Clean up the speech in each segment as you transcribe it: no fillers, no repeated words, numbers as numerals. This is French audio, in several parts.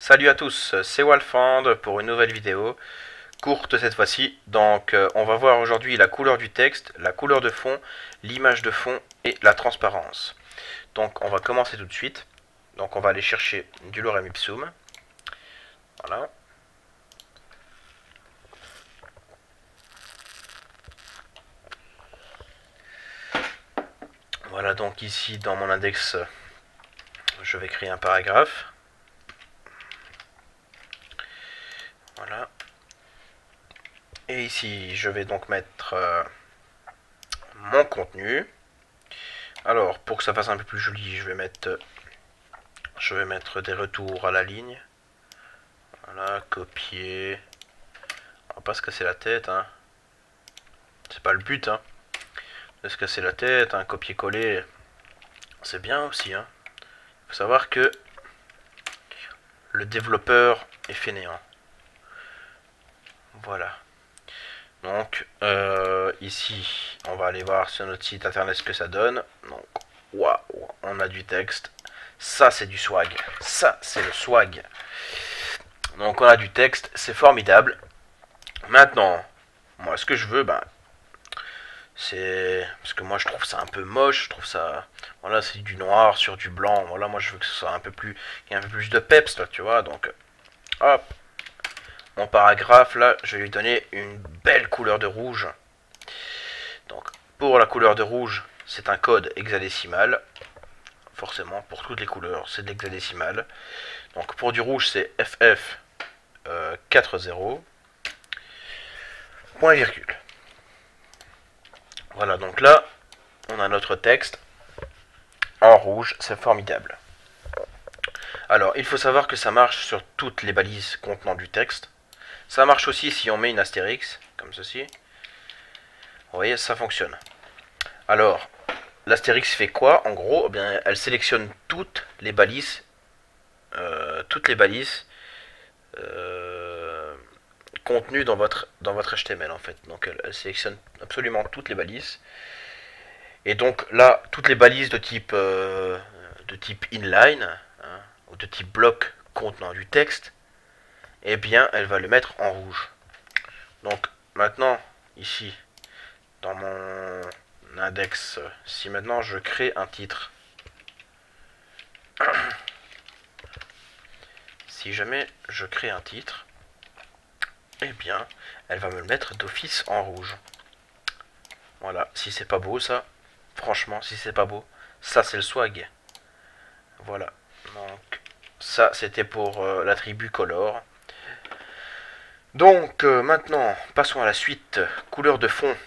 Salut à tous, c'est Walfand pour une nouvelle vidéo, courte cette fois-ci. Donc on va voir aujourd'hui la couleur du texte, la couleur de fond, l'image de fond et la transparence. Donc on va commencer tout de suite. Donc on va aller chercher du lorem ipsum. Voilà. Voilà, donc ici dans mon index, je vais créer un paragraphe. Voilà. Et ici, je vais donc mettre mon contenu. Alors, pour que ça fasse un peu plus joli, je vais mettre des retours à la ligne. Voilà, copier. On va pas se casser la tête, hein. C'est pas le but, hein. De se casser la tête, hein. Copier-coller, c'est bien aussi, hein. Faut savoir que le développeur est fainéant. Voilà. Donc, ici, on va aller voir sur notre site internet ce que ça donne. Donc, waouh, on a du texte. Ça, c'est du swag. Ça, c'est le swag. Donc, on a du texte, c'est formidable. Maintenant, moi, ce que je veux, c'est parce que moi, je trouve ça un peu moche. Je trouve ça, voilà, c'est du noir sur du blanc. Voilà, moi, je veux que ce soit un peu plus, qu'il y ait un peu plus de peps, là, tu vois. Donc, hop, mon paragraphe, là, je vais lui donner une belle couleur de rouge. Donc, pour la couleur de rouge, c'est un code hexadécimal. Forcément, pour toutes les couleurs, c'est de l'hexadécimal. Donc, pour du rouge, c'est FF 40, point virgule. Voilà, donc là, on a notre texte en rouge, c'est formidable. Alors, il faut savoir que ça marche sur toutes les balises contenant du texte. Ça marche aussi si on met une astérix, comme ceci. Vous voyez, ça fonctionne. Alors, l'astérix fait quoi? En gros, eh bien, elle sélectionne toutes les balises contenues dans votre HTML, en fait. Donc, elle sélectionne absolument toutes les balises. Et donc là, toutes les balises de type inline, hein, ou de type bloc contenant du texte, eh bien, elle va le mettre en rouge. Donc maintenant, ici, dans mon index, si maintenant je crée un titre, si jamais je crée un titre, eh bien, elle va me le mettre d'office en rouge. Voilà, si c'est pas beau ça, franchement, si c'est pas beau, ça c'est le swag. Voilà, donc ça c'était pour l'attribut color. Donc maintenant, passons à la suite. Couleur de fond.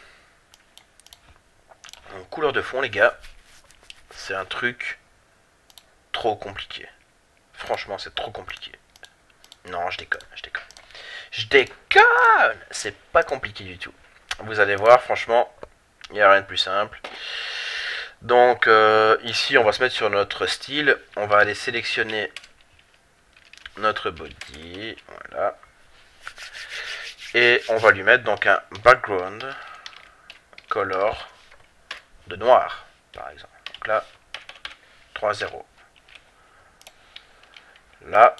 Donc, couleur de fond, les gars, c'est un truc trop compliqué. Franchement, c'est trop compliqué. Non, je déconne, je déconne. Je déconne. C'est pas compliqué du tout. Vous allez voir, franchement, il n'y a rien de plus simple. Donc ici, on va se mettre sur notre style. On va aller sélectionner notre body. Voilà. Et on va lui mettre donc un background color de noir, par exemple. Donc là, 3-0. Là,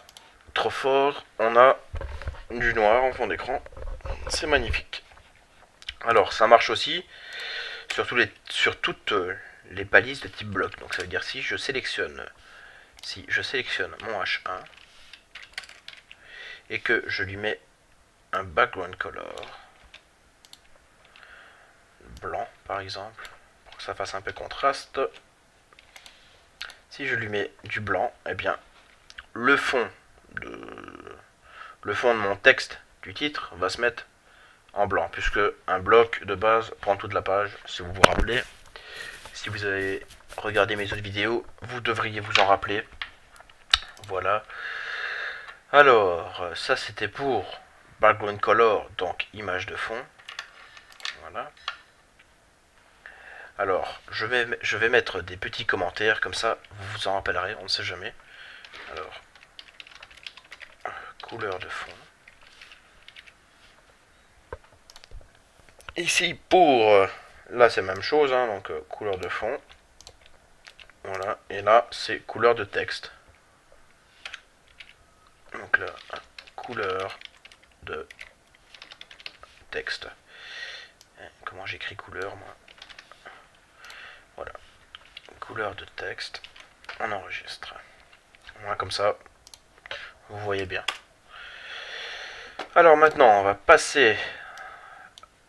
trop fort, on a du noir en fond d'écran. C'est magnifique. Alors, ça marche aussi sur toutes les balises de type bloc. Donc ça veut dire si je sélectionne mon H1 et que je lui mets un background color blanc par exemple, pour que ça fasse un peu contraste. Si je lui mets du blanc, eh bien le fond de mon texte du titre va se mettre en blanc, puisque un bloc de base prend toute la page. Si vous vous rappelez, si vous avez regardé mes autres vidéos, vous devriez vous en rappeler. Voilà. Alors, ça c'était pour background color, donc image de fond. Voilà. Alors, je vais mettre des petits commentaires, comme ça vous vous en rappellerez, on ne sait jamais. Alors, couleur de fond. Ici pour, là c'est la même chose, hein, donc couleur de fond. Voilà, et là c'est couleur de texte. Donc couleur de texte. Comment j'écris couleur, moi? Voilà. Couleur de texte. On enregistre. Voilà, comme ça, vous voyez bien. Alors maintenant, on va passer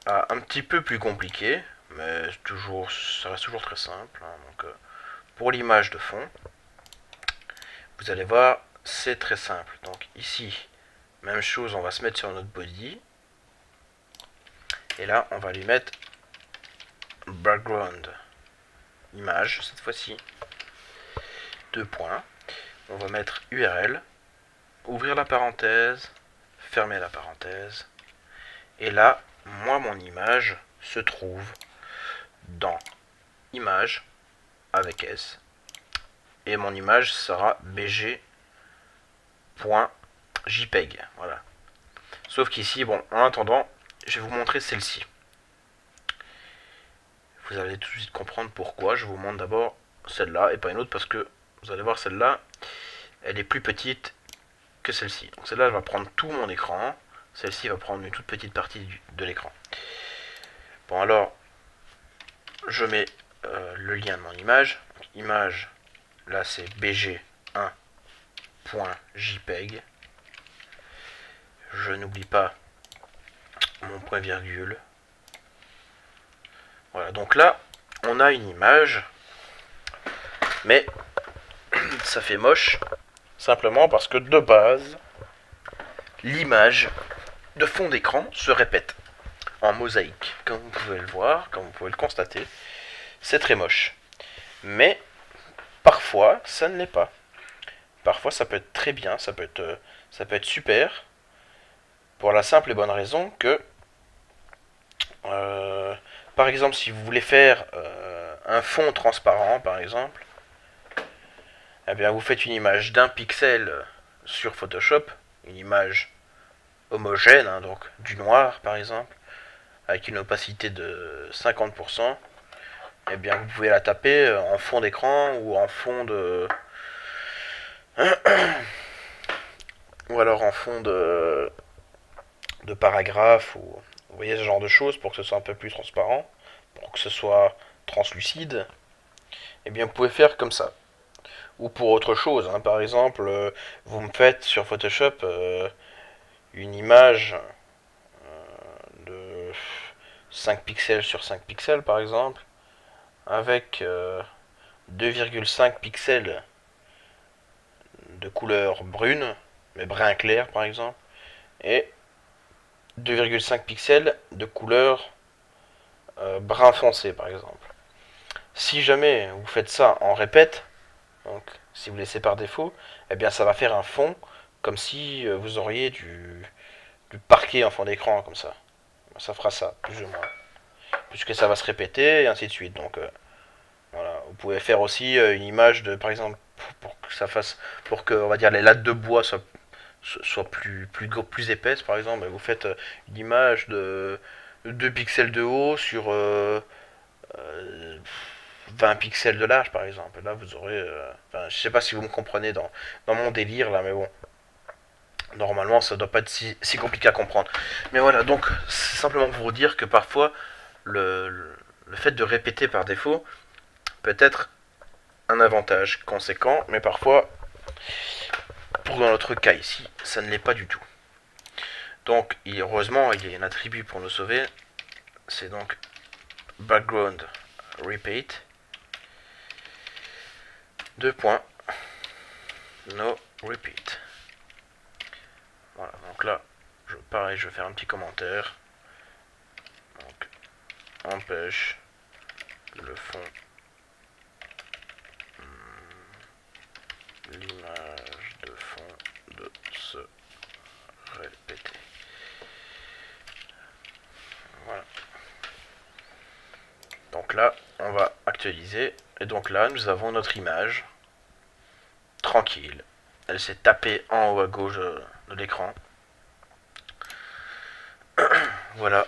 à un petit peu plus compliqué, mais toujours, ça reste toujours très simple. Hein. Donc, pour l'image de fond, vous allez voir, c'est très simple. Donc ici, même chose, on va se mettre sur notre body. Et là, on va lui mettre background image cette fois-ci. 2 points. On va mettre URL, ouvrir la parenthèse, fermer la parenthèse. Et là, moi, mon image se trouve dans image avec S. Et mon image sera bg.jpeg. Voilà. Sauf qu'ici, bon, en attendant, je vais vous montrer celle-ci. Vous allez tout de suite comprendre pourquoi. Je vous montre d'abord celle-là et pas une autre parce que vous allez voir celle-là, elle est plus petite que celle-ci. Donc celle-là, elle va prendre tout mon écran. Celle-ci va prendre une toute petite partie de l'écran. Bon alors, je mets le lien de mon image. Donc, image, là c'est bg1.jpeg. Je n'oublie pas mon point virgule. Voilà, donc là, on a une image, mais ça fait moche, simplement parce que de base, l'image de fond d'écran se répète en mosaïque. Comme vous pouvez le voir, comme vous pouvez le constater, c'est très moche. Mais parfois, ça ne l'est pas. Parfois, ça peut être très bien, ça peut être super, pour la simple et bonne raison que, par exemple, si vous voulez faire un fond transparent, par exemple, eh bien, vous faites une image d'1 pixel sur Photoshop, une image homogène, hein, donc du noir, par exemple, avec une opacité de 50%, eh bien, vous pouvez la taper en fond d'écran ou en fond de... ou alors en fond de paragraphe, ou vous voyez ce genre de choses, pour que ce soit un peu plus transparent, pour que ce soit translucide, eh bien, vous pouvez faire comme ça. Ou pour autre chose, hein. Par exemple, vous me faites sur Photoshop une image de 5 pixels sur 5 pixels par exemple, avec 2,5 pixels de couleur brune, mais brun clair par exemple, et 2,5 pixels de couleur brun foncé par exemple. Si jamais vous faites ça en répète, donc si vous laissez par défaut, eh bien ça va faire un fond comme si vous auriez du parquet en fond d'écran comme ça. Ça fera ça, plus ou moins. Puisque ça va se répéter et ainsi de suite. Donc voilà, vous pouvez faire aussi une image de, par exemple, pour que ça fasse, pour que on va dire les lattes de bois soient plus épaisses, par exemple, vous faites une image de 2 pixels de haut sur 20 pixels de large, par exemple. Là, vous aurez... enfin, je sais pas si vous me comprenez dans mon délire, là, mais bon. Normalement, ça doit pas être si compliqué à comprendre. Mais voilà, donc, c'est simplement pour vous dire que parfois, le fait de répéter par défaut peut être un avantage conséquent, mais parfois, pour dans notre cas ici, ça ne l'est pas du tout. Donc, heureusement, il y a un attribut pour nous sauver. C'est donc background repeat. 2 points. No repeat. Voilà, donc là, pareil, je vais faire un petit commentaire. Donc, empêche le fond, l'image de fond de se répéter. Voilà. Donc là, on va actualiser. Et donc là, nous avons notre image. Tranquille. Elle s'est tapée en haut à gauche de l'écran. Voilà.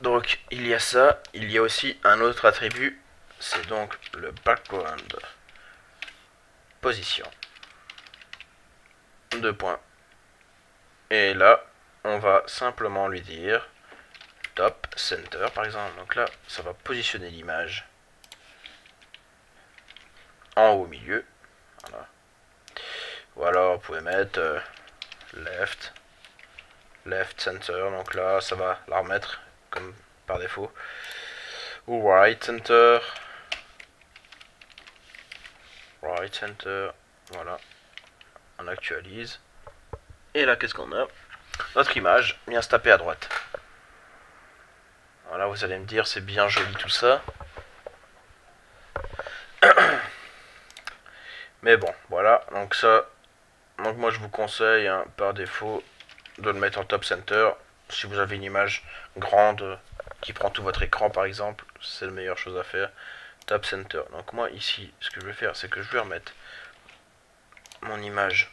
Donc, il y a ça. Il y a aussi un autre attribut. C'est donc le background position. 2 points. Et là, on va simplement lui dire top center par exemple. Donc là, ça va positionner l'image en haut au milieu. Voilà. Ou alors, vous pouvez mettre left center. Donc là, ça va la remettre comme par défaut. Ou right center. Right center. Voilà. On actualise. Et là, qu'est-ce qu'on a? Notre image vient se taper à droite. Voilà, vous allez me dire, c'est bien joli tout ça. Mais bon, voilà. Donc ça, donc moi je vous conseille, hein, par défaut, de le mettre en top center. Si vous avez une image grande qui prend tout votre écran par exemple, c'est la meilleure chose à faire. Top center. Donc moi ici, ce que je vais faire, c'est que je vais remettre mon image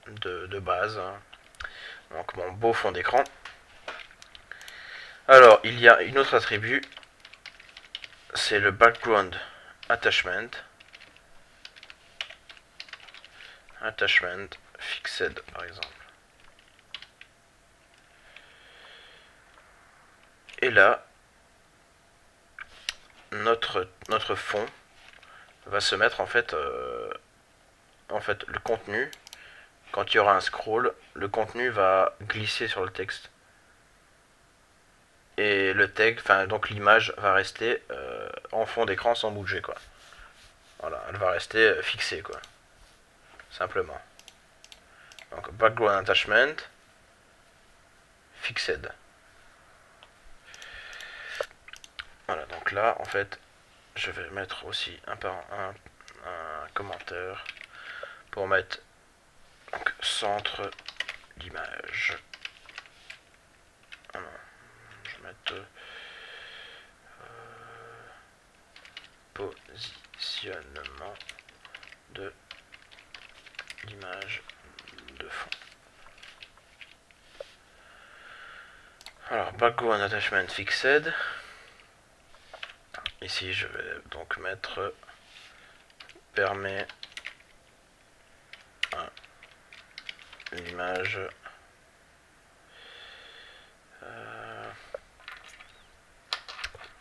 de base. Hein. Donc mon beau fond d'écran. Alors, il y a une autre attribut, c'est le background attachment. Attachment fixed par exemple. Et là, notre fond va se mettre en fait le contenu, quand il y aura un scroll, le contenu va glisser sur le texte. Et le texte, enfin donc l'image va rester en fond d'écran sans bouger quoi. Voilà, elle va rester fixée quoi. Simplement. Donc background attachment fixed. Voilà, donc là en fait je vais mettre aussi un commentaire pour mettre donc, centre d'image. Je vais mettre positionnement de l'image de fond. Alors, background attachment fixed. Ici, je vais donc mettre permet à l'image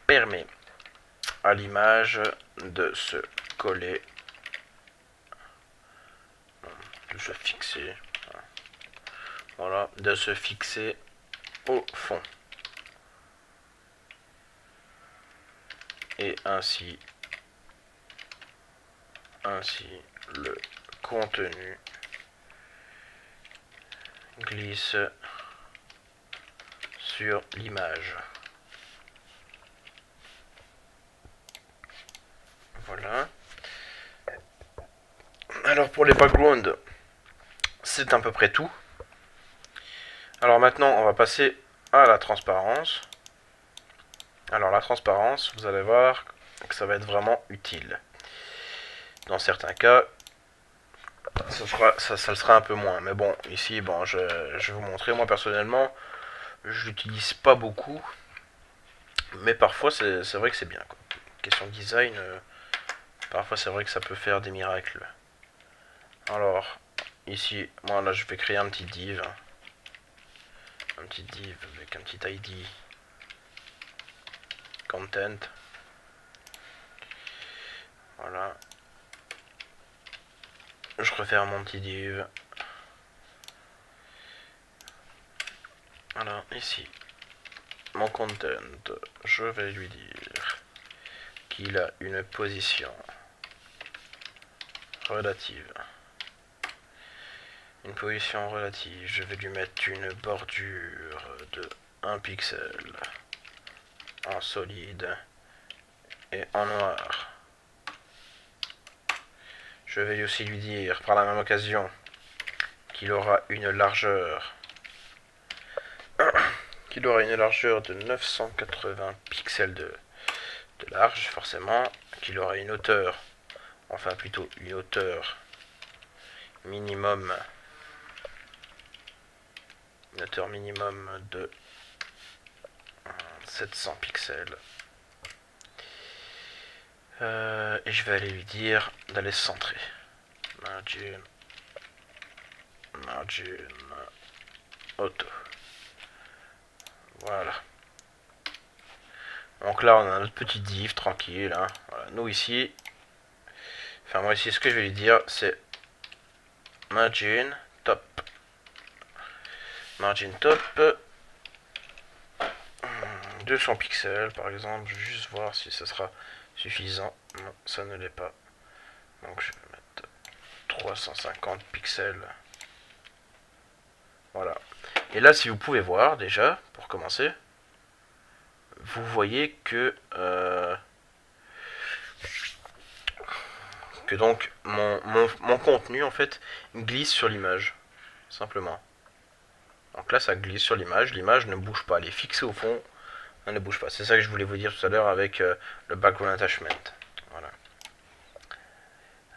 permet à l'image de se coller, de se fixer, voilà, de se fixer au fond. Et ainsi le contenu glisse sur l'image. Voilà. Alors pour les backgrounds, c'est à peu près tout. Alors maintenant, on va passer à la transparence. Alors la transparence, vous allez voir que ça va être vraiment utile. Dans certains cas, ça le sera un peu moins. Mais bon, ici, bon, je vais vous montrer. Moi personnellement, je l'utilise pas beaucoup. Mais parfois, c'est vrai que c'est bien. Quoi. Question de design, parfois c'est vrai que ça peut faire des miracles. Alors, ici, moi là, je vais créer un petit div. Un petit div avec un petit ID content. Voilà. Je refaire mon petit div. Voilà, ici. Mon content, je vais lui dire qu'il a une position relative. Une position relative, je vais lui mettre une bordure de 1 pixel en solide et en noir. Je vais aussi lui dire par la même occasion qu'il aura une largeur de 980 pixels de large, forcément, qu'il aura une hauteur, enfin plutôt une hauteur minimum, de 700 pixels. Et je vais aller lui dire d'aller se centrer. Margin. auto. Voilà. Donc là, on a notre petit div tranquille. Hein. Voilà. Nous ici, enfin moi ici, ce que je vais lui dire, c'est margin top. Margin top. 200 pixels par exemple. Je vais juste voir si ça sera suffisant. Non, ça ne l'est pas. Donc je vais mettre 350 pixels. Voilà. Et là, si vous pouvez voir déjà, pour commencer, vous voyez que donc mon contenu en fait glisse sur l'image, simplement. Donc là, ça glisse sur l'image ne bouge pas, elle est fixée au fond, elle ne bouge pas. C'est ça que je voulais vous dire tout à l'heure avec le background attachment. Voilà.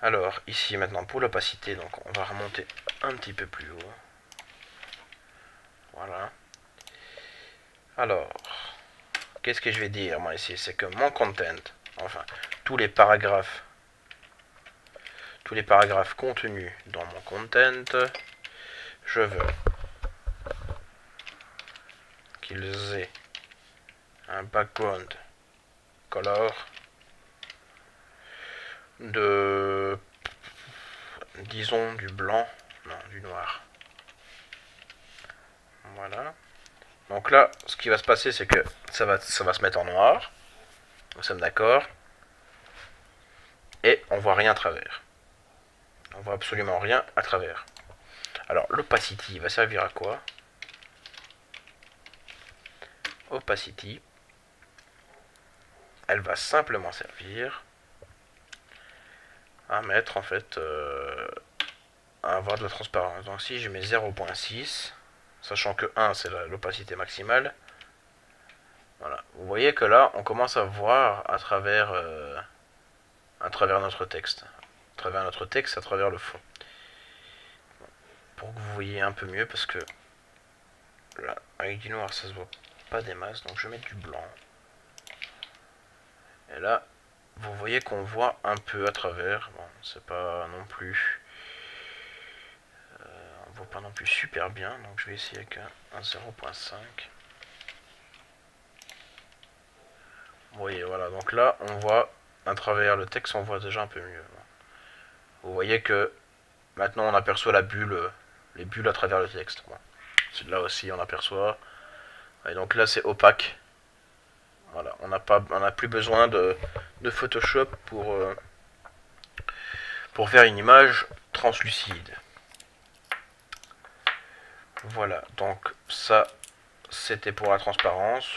Alors ici maintenant pour l'opacité, donc on va remonter un petit peu plus haut. Voilà. Alors, qu'est-ce que je vais dire moi ici? C'est que mon content, enfin tous les paragraphes contenus dans mon content, je veux qu'ils aient un background color de, disons, du blanc, non, du noir. Voilà. Donc là, ce qui va se passer, c'est que ça va se mettre en noir. Nous sommes d'accord. Et on voit rien à travers. On voit absolument rien à travers. Alors, l'opacity va servir à quoi? Opacity, elle va simplement servir à mettre en fait à avoir de la transparence. Donc si je mets 0.6, sachant que 1 c'est l'opacité maximale, voilà. Vous voyez que là on commence à voir à travers notre texte. À travers notre texte, à travers le fond. Pour que vous voyez un peu mieux, parce que là, avec du noir ça se voit pas des masses, donc je vais mettre du blanc. Et là, vous voyez qu'on voit un peu à travers. Bon, c'est pas non plus... on voit pas non plus super bien, donc je vais essayer avec un 0.5. Vous voyez, voilà, donc là, on voit à travers le texte, on voit déjà un peu mieux. Vous voyez que maintenant, on aperçoit la bulle, les bulles à travers le texte. Bon. Là aussi, on aperçoit. Et donc là, c'est opaque. Voilà, on n'a plus besoin de Photoshop pour faire une image translucide. Voilà, donc ça, c'était pour la transparence.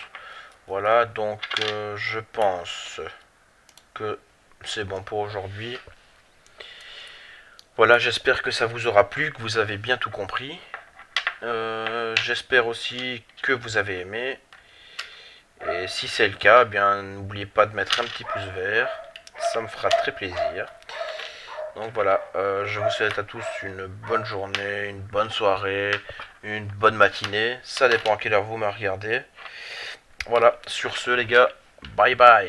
Voilà, donc je pense que c'est bon pour aujourd'hui. Voilà, j'espère que ça vous aura plu, que vous avez bien tout compris. J'espère aussi que vous avez aimé. Et si c'est le cas, eh bien n'oubliez pas de mettre un petit pouce vert. Ça me fera très plaisir. Donc voilà, je vous souhaite à tous une bonne journée, une bonne soirée, une bonne matinée. Ça dépend à quelle heure vous me regardez. Voilà, sur ce les gars, bye bye.